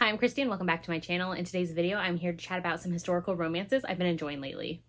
Hi, I'm Christy and welcome back to my channel. In today's video, I'm here to chat about some historical romances I've been enjoying lately.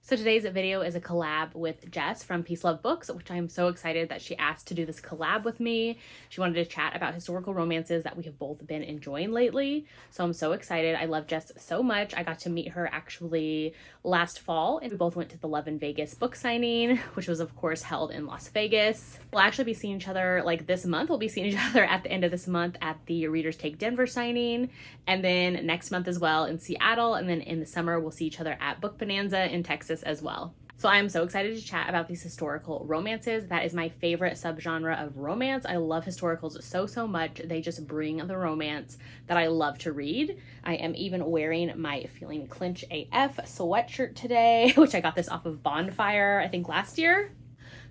So today's video is a collab with Jess from Peace Love Books, which I'm so excited that she asked to do this collab with me. She wanted to chat about historical romances that we have both been enjoying lately. So I'm so excited. I love Jess so much. I got to meet her actually last fall and we both went to the Love in Vegas book signing, which was of course held in Las Vegas. We'll actually be seeing each other like this month. We'll be seeing each other at the end of this month at the Readers Take Denver signing, and then next month as well in Seattle, and then in the summer we'll see each other at Book Bonanza in Texas as well. So I am so excited to chat about these historical romances. That is my favorite subgenre of romance. I love historicals so much. They just bring the romance that I love to read. I am even wearing my Feeling Clinch AF sweatshirt today, which I got this off of Bonfire, I think last year.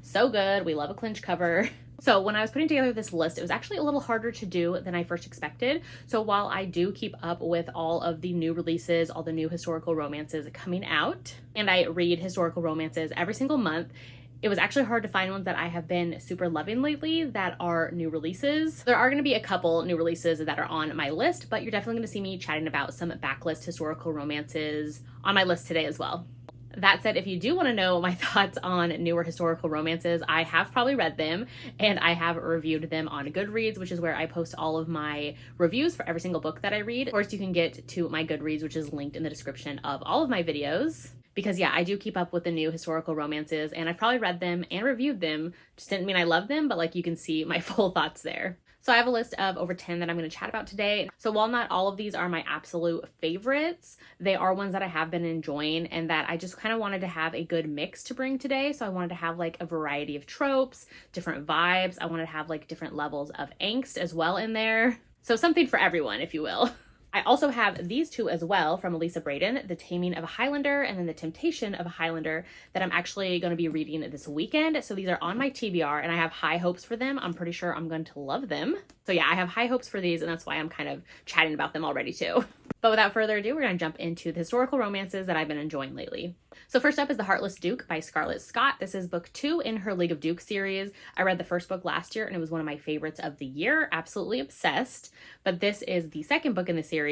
So good. We love a clinch cover. So when I was putting together this list, it was actually a little harder to do than I first expected. So while I do keep up with all of the new releases, all the new historical romances coming out, and I read historical romances every single month, it was actually hard to find ones that I have been super loving lately that are new releases. There are going to be a couple new releases that are on my list, but you're definitely going to see me chatting about some backlist historical romances on my list today as well. That said, if you do want to know my thoughts on newer historical romances, I have probably read them and I have reviewed them on Goodreads, which is where I post all of my reviews for every single book that I read. Of course, you can get to my Goodreads, which is linked in the description of all of my videos. Because yeah, I do keep up with the new historical romances and I've probably read them and reviewed them. Just didn't mean I love them, but like you can see my full thoughts there. So I have a list of over 10 that I'm going to chat about today. So while not all of these are my absolute favorites, they are ones that I have been enjoying and that I just kind of wanted to have a good mix to bring today. So I wanted to have like a variety of tropes, different vibes. I wanted to have like different levels of angst as well in there. So something for everyone, if you will. I also have these two as well from Elisa Braden, The Taming of a Highlander and then The Temptation of a Highlander, that I'm actually going to be reading this weekend. So these are on my TBR and I have high hopes for them. I'm pretty sure I'm going to love them. So yeah, I have high hopes for these and that's why I'm kind of chatting about them already too. But without further ado, we're going to jump into the historical romances that I've been enjoying lately. So first up is The Heartless Duke by Scarlett Scott. This is book 2 in her League of Dukes series. I read the first book last year and it was one of my favorites of the year. Absolutely obsessed. But this is the second book in the series.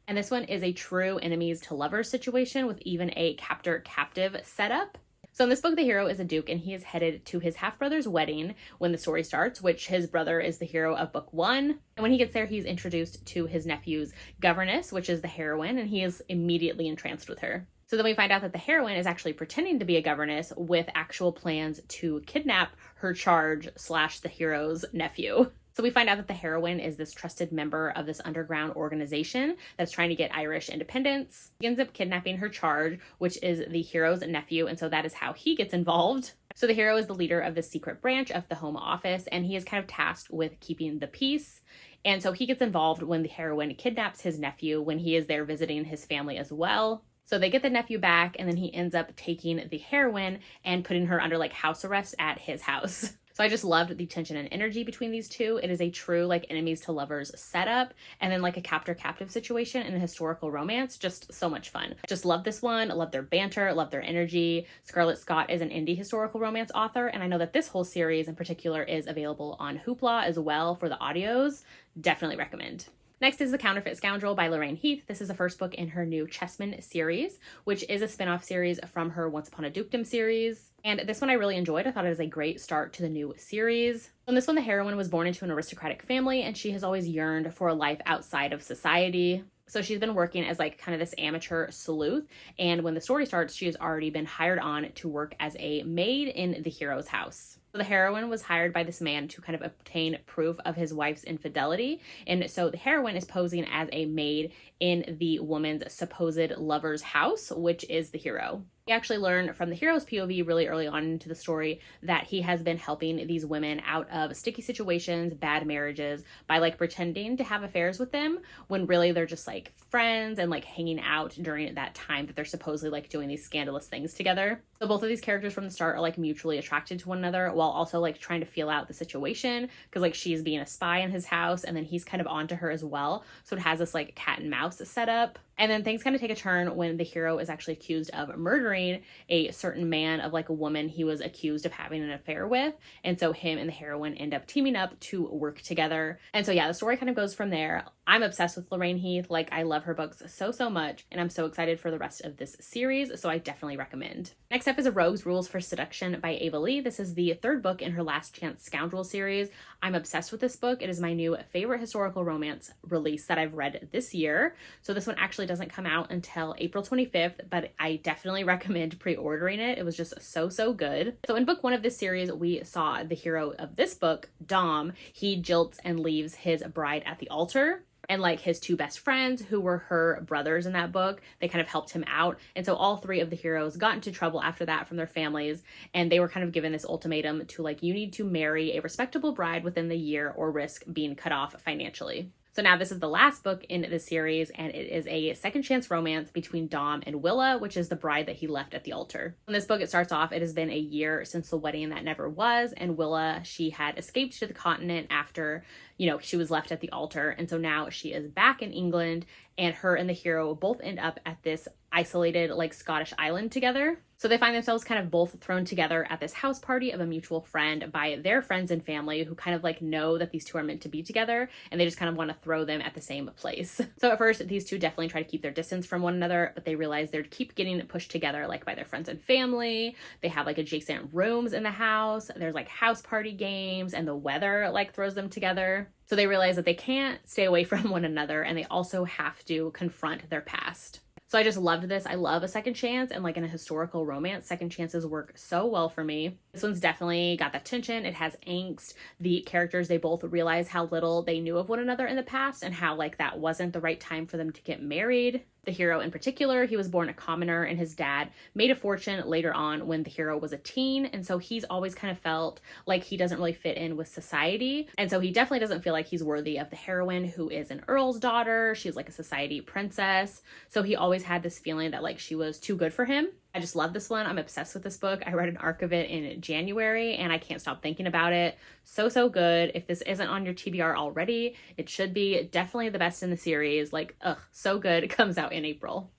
And this one is a true enemies to lovers situation with even a captor-captive setup. So in this book, the hero is a duke and he is headed to his half-brother's wedding when the story starts, which his brother is the hero of book 1. And when he gets there, he's introduced to his nephew's governess, which is the heroine, and he is immediately entranced with her. So then we find out that the heroine is actually pretending to be a governess with actual plans to kidnap her charge / the hero's nephew. So we find out that the heroine is this trusted member of this underground organization that's trying to get Irish independence. He ends up kidnapping her charge, which is the hero's nephew, and so that is how he gets involved. So the hero is the leader of the secret branch of the Home Office, and he is kind of tasked with keeping the peace. And so he gets involved when the heroine kidnaps his nephew when he is there visiting his family as well. So they get the nephew back, and then he ends up taking the heroine and putting her under like house arrest at his house. So I just loved the tension and energy between these two. It is a true like enemies to lovers setup and then like a captor-captive situation in a historical romance. Just so much fun. Just love this one. Love their banter. Love their energy. Scarlett Scott is an indie historical romance author. And I know that this whole series in particular is available on Hoopla as well for the audios. Definitely recommend. Next is The Counterfeit Scoundrel by Lorraine Heath. This is the first book in her new Chessman series, which is a spin-off series from her Once Upon a Dukedom series. And this one I really enjoyed. I thought it was a great start to the new series. In this one, the heroine was born into an aristocratic family and she has always yearned for a life outside of society. So she's been working as like kind of this amateur sleuth. And when the story starts, she has already been hired on to work as a maid in the hero's house. So the heroine was hired by this man to kind of obtain proof of his wife's infidelity. And so the heroine is posing as a maid in the woman's supposed lover's house, which is the hero. We actually learn from the hero's POV really early on into the story that he has been helping these women out of sticky situations, bad marriages, by like pretending to have affairs with them when really they're just like friends and like hanging out during that time that they're supposedly like doing these scandalous things together. So both of these characters from the start are like mutually attracted to one another while also like trying to feel out the situation because like she's being a spy in his house and then he's kind of onto her as well. So it has this like cat and mouse setup. And then things kind of take a turn when the hero is actually accused of murdering cornering a certain man of like a woman he was accused of having an affair with. And so him and the heroine end up teaming up to work together. And so yeah, the story kind of goes from there. I'm obsessed with Lorraine Heath. Like, I love her books so much, and I'm so excited for the rest of this series, so I definitely recommend. Next up is A Rogue's Rules for Seduction by Ava Lee. This is the third book in her Last Chance Scoundrel series. I'm obsessed with this book. It is my new favorite historical romance release that I've read this year. So this one actually doesn't come out until April 25th, but I definitely recommend pre-ordering it. It was just so good. So in book one of this series, we saw the hero of this book, Dom. He jilts and leaves his bride at the altar. And like his two best friends, who were her brothers in that book, they kind of helped him out. And so all three of the heroes got into trouble after that from their families. And they were kind of given this ultimatum to like, you need to marry a respectable bride within the year or risk being cut off financially. So now this is the last book in the series, and it is a second chance romance between Dom and Willa, which is the bride that he left at the altar. In this book, it starts off, it has been a year since the wedding that never was, and Willa, she had escaped to the continent after, you know, she was left at the altar. And so now she is back in England, and her and the hero both end up at this isolated like Scottish island together. So they find themselves kind of both thrown together at this house party of a mutual friend by their friends and family who kind of like know that these two are meant to be together, and they just kind of want to throw them at the same place. So at first, these two definitely try to keep their distance from one another, but they realize they keep getting pushed together like by their friends and family. They have like adjacent rooms in the house. There's like house party games, and the weather like throws them together. So they realize that they can't stay away from one another, and they also have to confront their past. So I just loved this. I love a second chance, and like in a historical romance, second chances work so well for me. This one's definitely got that tension. It has angst. The characters, they both realize how little they knew of one another in the past and how like that wasn't the right time for them to get married. The hero in particular, he was born a commoner, and his dad made a fortune later on when the hero was a teen. And so he's always kind of felt like he doesn't really fit in with society. And so he definitely doesn't feel like he's worthy of the heroine, who is an Earl's daughter. She's like a society princess. So he always had this feeling that like she was too good for him. I just love this one. I'm obsessed with this book. I read an arc of it in January, and I can't stop thinking about it. So good. If this isn't on your TBR already, it should be. Definitely the best in the series. Like, so good. It comes out in April.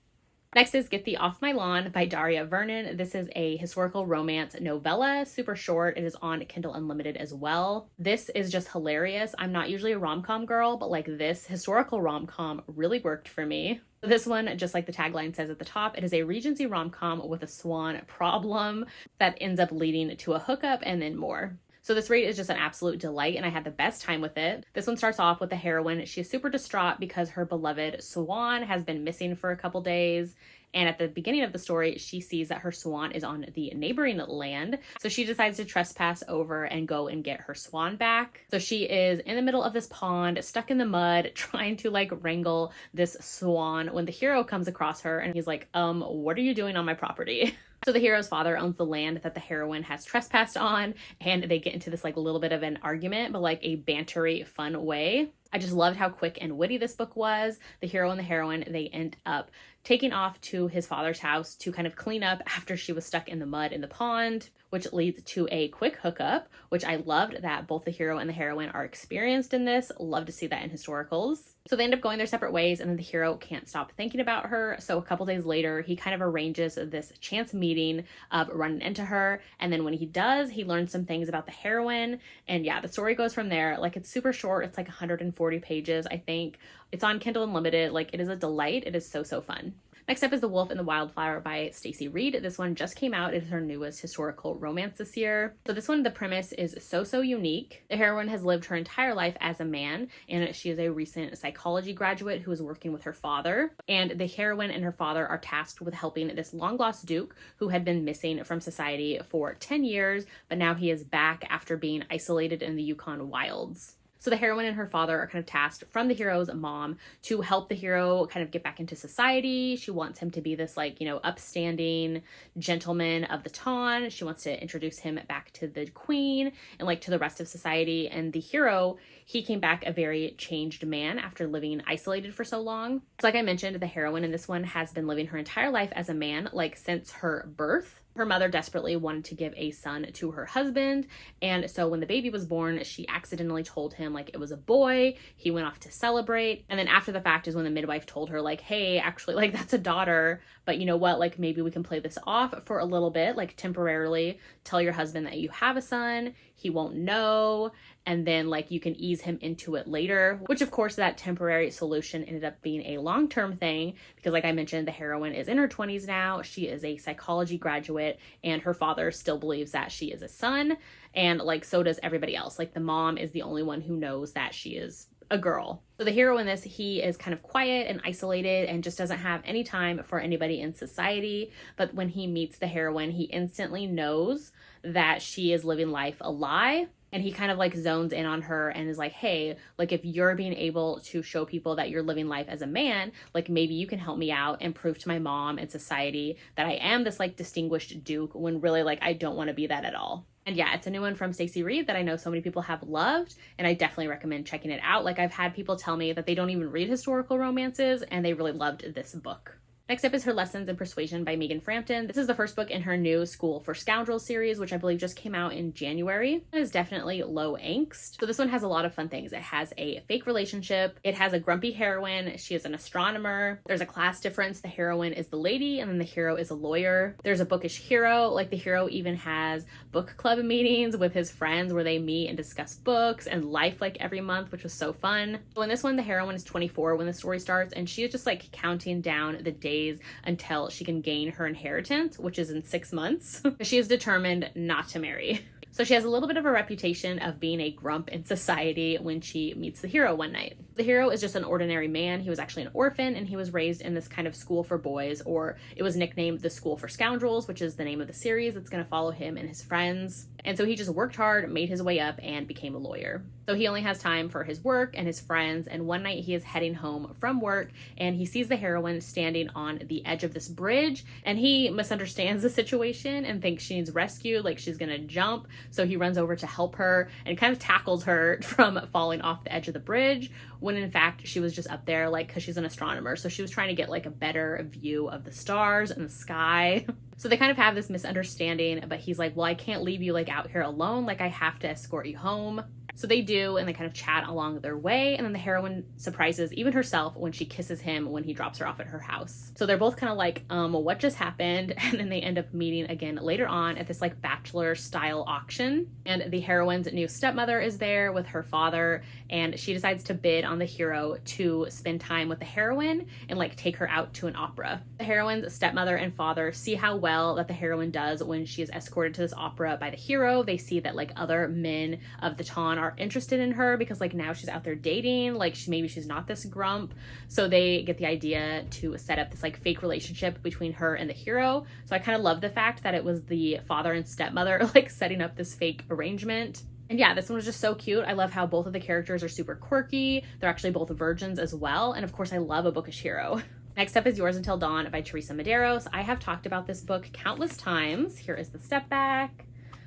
Next is Get Thee Off My Lawn by Daria Vernon. This is a historical romance novella, super short. It is on Kindle Unlimited as well. This is just hilarious. I'm not usually a rom-com girl, but like this historical rom-com really worked for me. This one, just like the tagline says at the top, it is a Regency rom-com with a swan problem that ends up leading to a hookup and then more. So this read is just an absolute delight, and I had the best time with it. This one starts off with the heroine. She is super distraught because her beloved swan has been missing for a couple days. And at the beginning of the story, she sees that her swan is on the neighboring land. So she decides to trespass over and go and get her swan back. So she is in the middle of this pond, stuck in the mud, trying to like wrangle this swan when the hero comes across her, and he's like, what are you doing on my property? So the hero's father owns the land that the heroine has trespassed on, and they get into this like little bit of an argument, but like a bantery, fun way. I just loved how quick and witty this book was. The hero and the heroine, they end up taking off to his father's house to kind of clean up after she was stuck in the mud in the pond, which leads to a quick hookup, which I loved that both the hero and the heroine are experienced in this. Love to see that in historicals. So they end up going their separate ways, and then the hero can't stop thinking about her. So a couple days later, he kind of arranges this chance meeting of running into her. And then when he does, he learns some things about the heroine. And yeah, the story goes from there. Like, it's super short. It's like 140 pages, I think. It's on Kindle Unlimited. Like, it is a delight. It is so fun. Next up is The Wolf and the Wildfire by Stacey Reed. This one just came out. It is her newest historical romance this year. So this one, the premise is so unique. The heroine has lived her entire life as a man, and she is a recent psychology graduate who is working with her father. And the heroine and her father are tasked with helping this long-lost duke who had been missing from society for 10 years, but now he is back after being isolated in the Yukon wilds. So the heroine and her father are kind of tasked from the hero's mom to help the hero kind of get back into society. She wants him to be this like, upstanding gentleman of the ton. She wants to introduce him back to the queen and like to the rest of society. And the hero, he came back a very changed man after living isolated for so long. So like I mentioned, the heroine in this one has been living her entire life as a man, like since her birth. Her mother desperately wanted to give a son to her husband, and so when the baby was born, she accidentally told him like it was a boy. He went off to celebrate, and then after the fact is when the midwife told her like, hey, actually like that's a daughter, but you know what, like maybe we can play this off for a little bit, like temporarily tell your husband that you have a son, he won't know, and then like you can ease him into it later, which of course that temporary solution ended up being a long-term thing because like I mentioned, the heroine is in her 20s now. She is a psychology graduate and her father still believes that she is a son, and like so does everybody else. Like the mom is the only one who knows that she is a girl. So the hero in this, he is kind of quiet and isolated and just doesn't have any time for anybody in society. But when he meets the heroine, he instantly knows that she is living life a lie. And he kind of like zones in on her and is like, hey, like if you're being able to show people that you're living life as a man, like maybe you can help me out and prove to my mom and society that I am this like distinguished duke when really like I don't want to be that at all. And yeah, it's a new one from Stacey Reed that I know so many people have loved, and I definitely recommend checking it out. Like I've had people tell me that they don't even read historical romances and they really loved this book. Next up is Her Lessons in Persuasion by Megan Frampton. This is the first book in her new School for Scoundrels series, which I believe just came out in January. It is definitely low angst. So this one has a lot of fun things. It has a fake relationship. It has a grumpy heroine. She is an astronomer. There's a class difference. The heroine is the lady and then the hero is a lawyer. There's a bookish hero. Like the hero even has book club meetings with his friends where they meet and discuss books and life like every month, which was so fun. So in this one, the heroine is 24 when the story starts and she is just like counting down the days until she can gain her inheritance, which is in 6 months. She is determined not to marry. So she has a little bit of a reputation of being a grump in society when she meets the hero one night. The hero is just an ordinary man. He was actually an orphan and he was raised in this kind of school for boys, or it was nicknamed the School for Scoundrels, which is the name of the series that's going to follow him and his friends. And so he just worked hard, made his way up, and became a lawyer. So he only has time for his work and his friends, and one night he is heading home from work and he sees the heroine standing on the edge of this bridge, and he misunderstands the situation and thinks she needs rescue, like she's gonna jump. So he runs over to help her and kind of tackles her from falling off the edge of the bridge, when in fact she was just up there like because she's an astronomer, so she was trying to get like a better view of the stars and the sky. So they kind of have this misunderstanding, but he's like, well, I can't leave you like out here alone, like I have to escort you home. So they do, and they kind of chat along their way, and then the heroine surprises even herself when she kisses him when he drops her off at her house. So they're both kind of like, what just happened? And then they end up meeting again later on at this like bachelor style auction, and the heroine's new stepmother is there with her father, and she decides to bid on the hero to spend time with the heroine and like take her out to an opera. The heroine's stepmother and father see how well that the heroine does when she is escorted to this opera by the hero. They see that like other men of the town are interested in her because like now she's out there dating, like maybe she's not this grump. So they get the idea to set up this like fake relationship between her and the hero. So I kind of love the fact that it was the father and stepmother like setting up this fake arrangement. And yeah, this one was just so cute. I love how both of the characters are super quirky. They're actually both virgins as well. And of course, I love a bookish hero. Next up is Yours Until Dawn by Teresa Medeiros. I have talked about this book countless times. Here is the step back.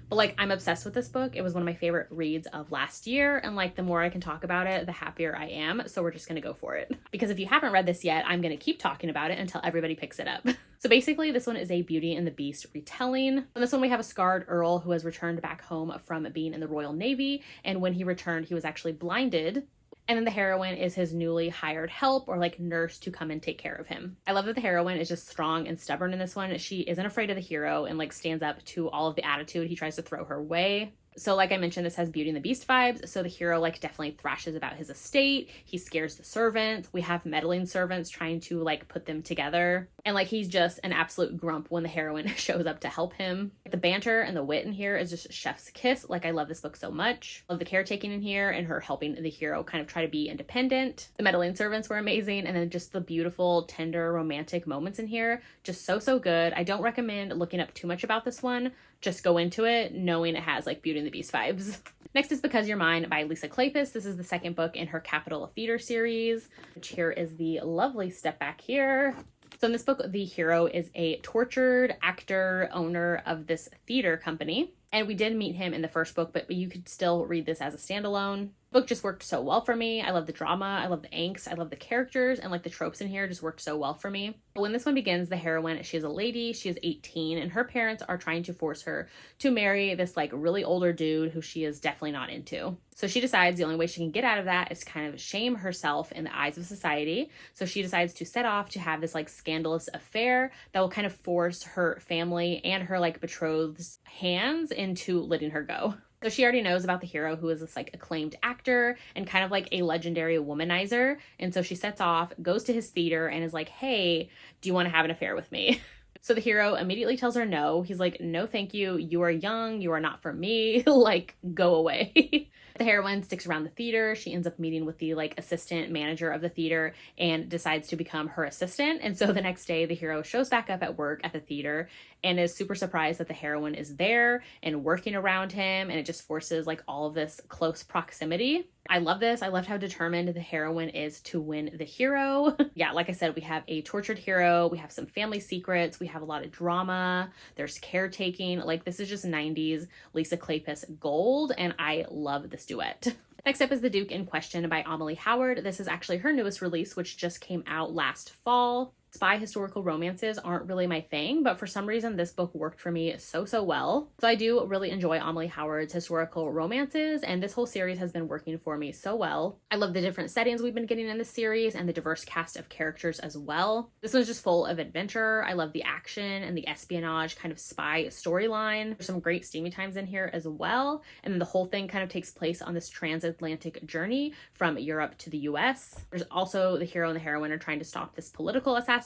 But like, I'm obsessed with this book. It was one of my favorite reads of last year. And like, the more I can talk about it, the happier I am. So we're just gonna go for it. Because if you haven't read this yet, I'm gonna keep talking about it until everybody picks it up. So basically, this one is a Beauty and the Beast retelling. In this one, we have a scarred Earl who has returned back home from being in the Royal Navy. And when he returned, he was actually blinded. And then the heroine is his newly hired help or like nurse to come and take care of him. I love that the heroine is just strong and stubborn in this one. She isn't afraid of the hero and like stands up to all of the attitude he tries to throw her way. So like I mentioned, this has Beauty and the Beast vibes. So the hero like definitely thrashes about his estate. He scares the servants. We have meddling servants trying to like put them together. And like he's just an absolute grump when the heroine shows up to help him. The banter and the wit in here is just chef's kiss. Like I love this book so much. Love the caretaking in here and her helping the hero kind of try to be independent. The meddling servants were amazing. And then just the beautiful, tender, romantic moments in here. Just so good. I don't recommend looking up too much about this one. Just go into it knowing it has like Beauty and the Beast vibes. Next is Because You're Mine by Lisa Kleypas. This is the second book in her Capital Theater series, which here is the lovely step back here. So in this book, the hero is a tortured actor owner of this theater company. And we did meet him in the first book, but you could still read this as a standalone. The book just worked so well for me. I love the drama, I love the angst, I love the characters, and like the tropes in here just worked so well for me. But when this one begins, the heroine, she is a lady, she is 18, and her parents are trying to force her to marry this like really older dude who she is definitely not into. So she decides the only way she can get out of that is to kind of shame herself in the eyes of society. So she decides to set off to have this like scandalous affair that will kind of force her family and her like betrothed's hands into letting her go. So she already knows about the hero, who is this like acclaimed actor and kind of like a legendary womanizer. And so she sets off, goes to his theater and is like, hey, do you want to have an affair with me? So the hero immediately tells her no. He's like, no, thank you. You are young. You are not for me. Like, go away. The heroine sticks around the theater. She ends up meeting with the like assistant manager of the theater and decides to become her assistant. And so the next day, the hero shows back up at work at the theater and is super surprised that the heroine is there and working around him. And it just forces like all of this close proximity. I love this. I loved how determined the heroine is to win the hero. Yeah, like I said, we have a tortured hero. We have some family secrets. We have a lot of drama. There's caretaking. Like, this is just 90s Lisa Kleypas gold, and I love this duet. Next up is The Duke in Question by Amelie Howard. This is actually her newest release, which just came out last fall. Spy historical romances aren't really my thing, but for some reason this book worked for me so well. So I do really enjoy Amelie Howard's historical romances, and this whole series has been working for me so well. I love the different settings we've been getting in this series and the diverse cast of characters as well. This one's just full of adventure. I love the action and the espionage kind of spy storyline. There's some great steamy times in here as well, and then the whole thing kind of takes place on this transatlantic journey from Europe to the US. There's also the hero and the heroine are trying to stop this political assassination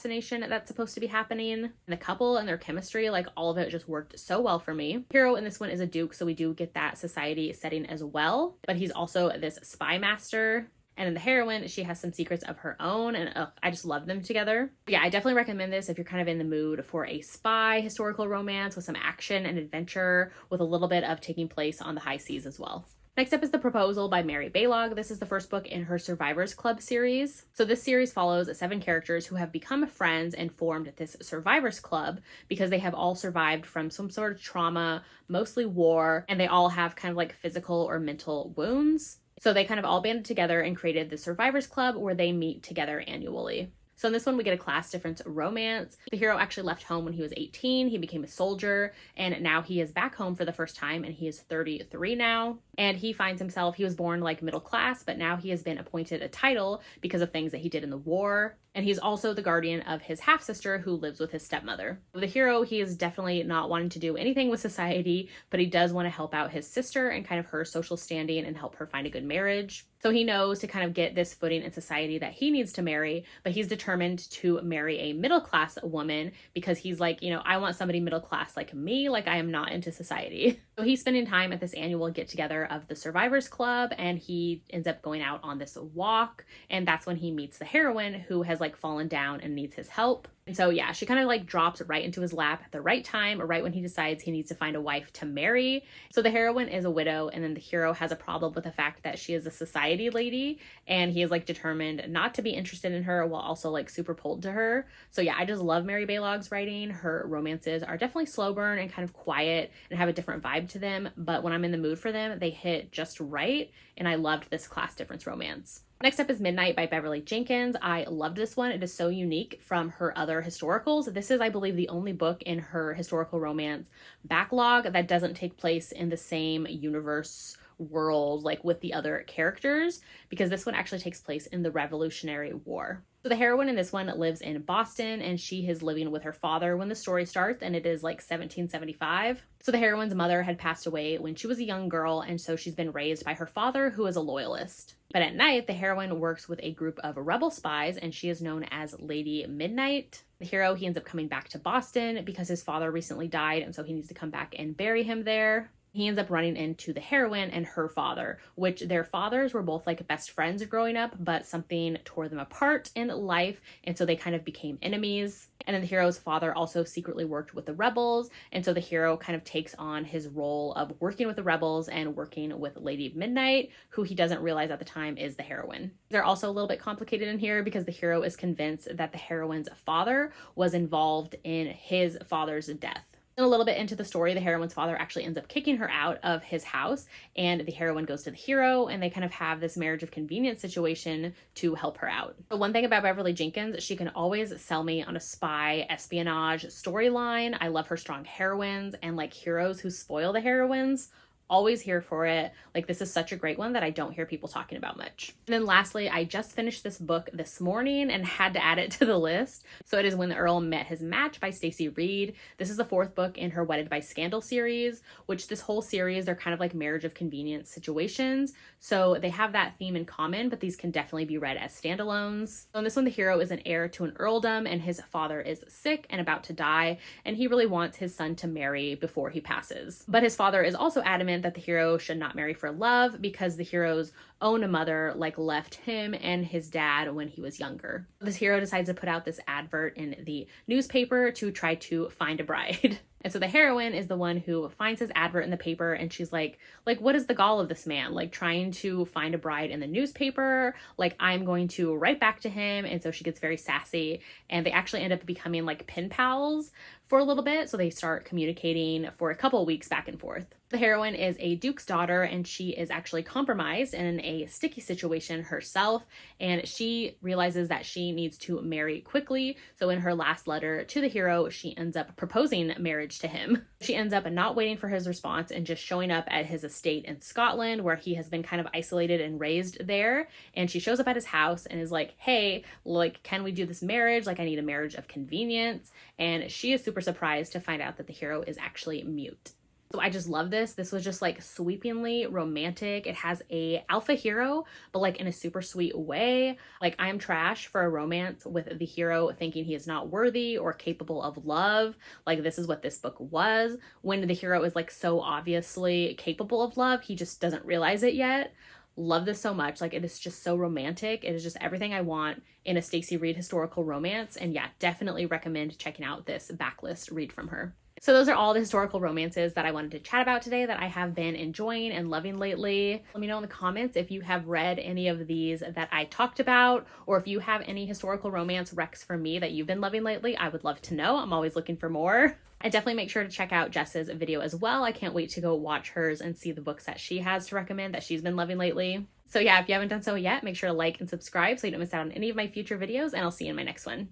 that's supposed to be happening. And the couple and their chemistry, like all of it just worked so well for me. Hero in this one is a duke, so we do get that society setting as well, but he's also this spy master. And then the heroine, she has some secrets of her own, and I just love them together. But yeah, I definitely recommend this if you're kind of in the mood for a spy historical romance with some action and adventure with a little bit of taking place on the high seas as well. Next up is The Proposal by Mary Baylog. This is the first book in her Survivors Club series. So this series follows 7 characters who have become friends and formed this Survivors Club because they have all survived from some sort of trauma, mostly war, and they all have kind of like physical or mental wounds. So they kind of all banded together and created the Survivors Club where they meet together annually. So in this one, we get a class difference romance. The hero actually left home when he was 18. He became a soldier, and now he is back home for the first time, and he is 33 now. And he finds himself, he was born like middle class, but now he has been appointed a title because of things that he did in the war. And he's also the guardian of his half-sister who lives with his stepmother. The hero, he is definitely not wanting to do anything with society, but he does want to help out his sister and kind of her social standing and help her find a good marriage. So he knows to kind of get this footing in society that he needs to marry, but he's determined to marry a middle-class woman because he's like, you know, I want somebody middle-class like me, like I am not into society. So he's spending time at this annual get-together of the Survivors Club, and he ends up going out on this walk, and that's when he meets the heroine who has like fallen down and needs his help. And so yeah, she kind of like drops right into his lap at the right time, or right when he decides he needs to find a wife to marry. So the heroine is a widow, and then the hero has a problem with the fact that she is a society lady, and he is like determined not to be interested in her while also like super pulled to her. So yeah, I just love Mary Baylog's writing. Her romances are definitely slow burn and kind of quiet and have a different vibe to them, but when I'm in the mood for them, they hit just right, and I loved this class difference romance. Next up is Midnight by Beverly Jenkins. I loved this one. It is so unique from her other historicals. This is, I believe, the only book in her historical romance backlog that doesn't take place in the same universe world like with the other characters, because this one actually takes place in the Revolutionary War. So the heroine in this one lives in Boston, and she is living with her father when the story starts, and it is like 1775. So the heroine's mother had passed away when she was a young girl, and so she's been raised by her father, who is a loyalist. But at night, the heroine works with a group of rebel spies, and she is known as Lady Midnight. The hero, he ends up coming back to Boston because his father recently died, and so he needs to come back and bury him there. He ends up running into the heroine and her father, which their fathers were both like best friends growing up, but something tore them apart in life, and so they kind of became enemies. And then the hero's father also secretly worked with the rebels, and so the hero kind of takes on his role of working with the rebels and working with Lady Midnight, who he doesn't realize at the time is the heroine. They're also a little bit complicated in here because the hero is convinced that the heroine's father was involved in his father's death. And a little bit into the story, the heroine's father actually ends up kicking her out of his house, and the heroine goes to the hero, and they kind of have this marriage of convenience situation to help her out. But one thing about Beverly Jenkins, she can always sell me on a spy espionage storyline. I love her strong heroines and like heroes who spoil the heroines. Always here for it. Like, this is such a great one that I don't hear people talking about much. And then lastly, I just finished this book this morning and had to add it to the list. So it is When the Earl Met His Match by Stacey Reed. This is the 4th book in her Wedded by Scandal series, which this whole series, they're kind of like marriage of convenience situations. So they have that theme in common, but these can definitely be read as standalones. So in this one, the hero is an heir to an earldom, and his father is sick and about to die, and he really wants his son to marry before he passes. But his father is also adamant that the hero should not marry for love because the hero's own mother like left him and his dad when he was younger. This hero decides to put out this advert in the newspaper to try to find a bride. And so the heroine is the one who finds his advert in the paper, and she's like, what is the gall of this man? Like, trying to find a bride in the newspaper? Like, I'm going to write back to him. And so she gets very sassy, and they actually end up becoming like pen pals for a little bit. So they start communicating for a couple of weeks back and forth. The heroine is a duke's daughter, and she is actually compromised in a sticky situation herself, and she realizes that she needs to marry quickly. So in her last letter to the hero, she ends up proposing marriage to him. She ends up not waiting for his response and just showing up at his estate in Scotland, where he has been kind of isolated and raised there. And she shows up at his house and is like, hey, like, can we do this marriage? Like, I need a marriage of convenience. And she is super surprised to find out that the hero is actually mute. So I just love this. This was just like sweepingly romantic. It has a alpha hero, but like in a super sweet way. Like, I am trash for a romance with the hero thinking he is not worthy or capable of love. Like, this is what this book was. When the hero is like so obviously capable of love, he just doesn't realize it yet. Love this so much. Like, it is just so romantic. It is just everything I want in a Stacey Reed historical romance. And yeah, definitely recommend checking out this backlist read from her. So those are all the historical romances that I wanted to chat about today that I have been enjoying and loving lately. Let me know in the comments if you have read any of these that I talked about, or if you have any historical romance recs for me that you've been loving lately. I would love to know. I'm always looking for more. And definitely make sure to check out Jess's video as well. I can't wait to go watch hers and see the books that she has to recommend that she's been loving lately. So yeah, if you haven't done so yet, make sure to like and subscribe so you don't miss out on any of my future videos, and I'll see you in my next one.